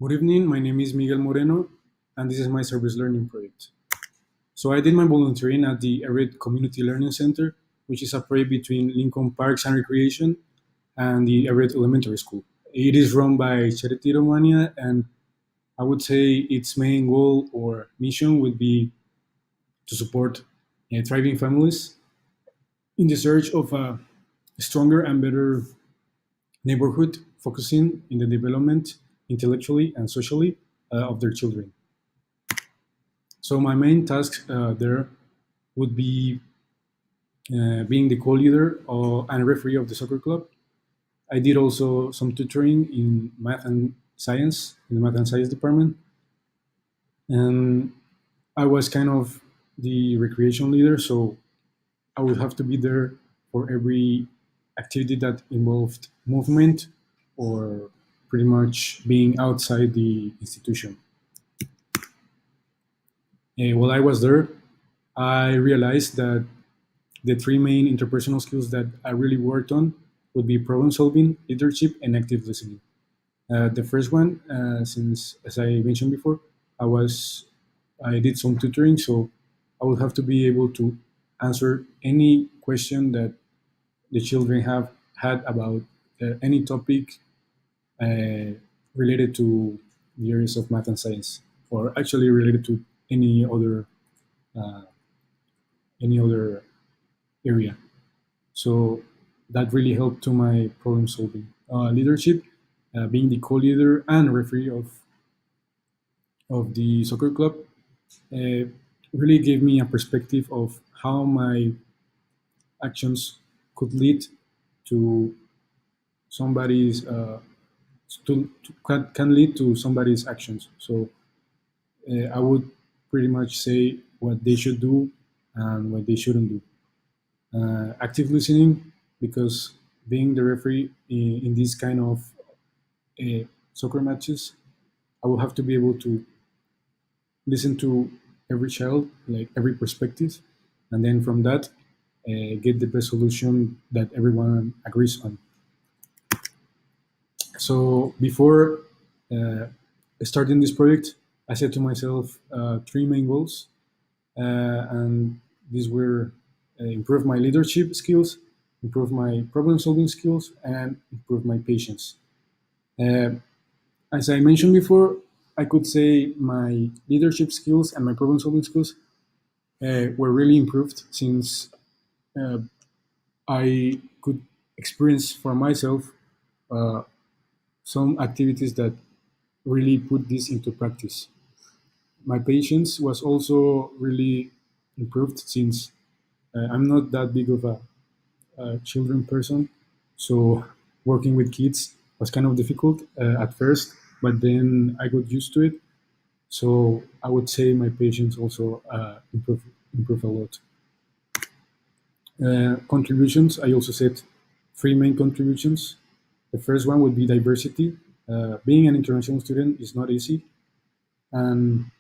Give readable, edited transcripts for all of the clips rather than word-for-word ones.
Good evening, my name is Miguel Moreno, and this is my service learning project. So I did my volunteering at the ERIT Community Learning Center, which is a project between Lincoln Parks and Recreation and the ERIT Elementary School. It is run by Charity Romania, and I would say its main goal or mission would be to support thriving families in the search of a stronger and better neighborhood, focusing in the development intellectually and socially of their children. So my main task there would be being the co-leader and referee of the soccer club. I did also some tutoring in math and science in the math and science department, and I was kind of the recreation leader. So I would have to be there for every activity that involved movement or pretty much being outside the institution. While I was there, I realized that the three main interpersonal skills that I really worked on would be problem solving, leadership, and active listening. The first one, since as I mentioned before, I was I did some tutoring, so I would have to be able to answer any question that the children have had about any topic uh, related to the areas of math and science, or actually related to any other uh, any other area. So that really helped to my problem solving. Leadership, being the co-leader and referee of the soccer club, uh, really gave me a perspective of how my actions could lead to somebody's can lead to somebody's actions. So I would pretty much say what they should do and what they shouldn't do. Active listening, because being the referee in these kind of soccer matches, I will have to be able to listen to every child, like every perspective, and then from that, get the best solution that everyone agrees on. So before uh, starting this project, I set to myself three main goals, and these were improve my leadership skills, improve my problem solving skills, and improve my patience. Uh, as I mentioned before, I could say my leadership skills and my problem solving skills were really improved since uh, I could experience for myself uh, some activities that really put this into practice. My patience was also really improved since I'm not that big of a children person, so working with kids was kind of difficult at first, but then I got used to it. So I would say my patience also improved a lot. Contributions, I also said three main contributions. The first one would be diversity. Being an international student is not easy, and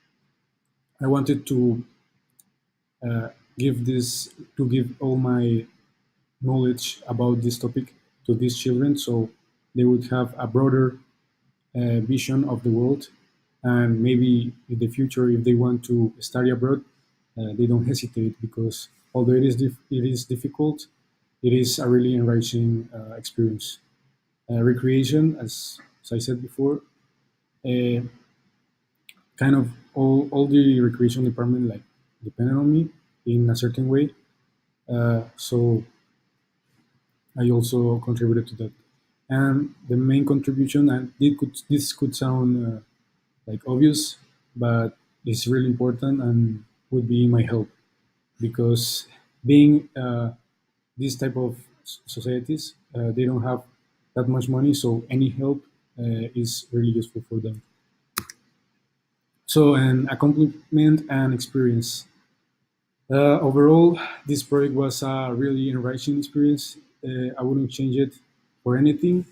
I wanted uh, to give all my knowledge about this topic to these children, so they would have a broader vision of the world, and maybe in the future, if they want to study abroad, they don't hesitate, because although it is difficult, it is a really enriching experience. Recreation, as I said before, uh, kind of all the recreation department like depended on me in a certain way. So I also contributed to that. And the main contribution, and this could sound like obvious, but it's really important and would be my help, because being these type of societies, they don't have that much money, so any help is really useful for them. So an accomplishment and experience. Overall, this project was a really enriching experience. I wouldn't change it for anything.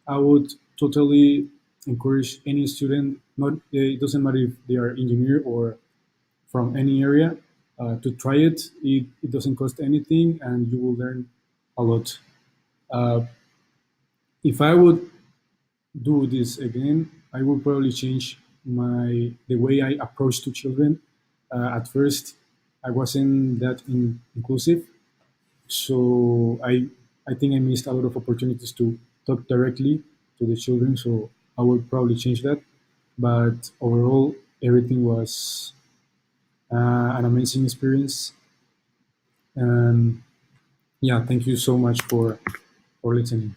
I would totally encourage any student, not it doesn't matter if they are engineer or from any area, to try it. It doesn't cost anything, and you will learn a lot. Uh, if I would do this again, I will probably change the way I approach to children. At first, I wasn't that inclusive, so I think I missed a lot of opportunities to talk directly to the children. So I will probably change that. But overall, everything was an amazing experience. And yeah, thank you so much for listening.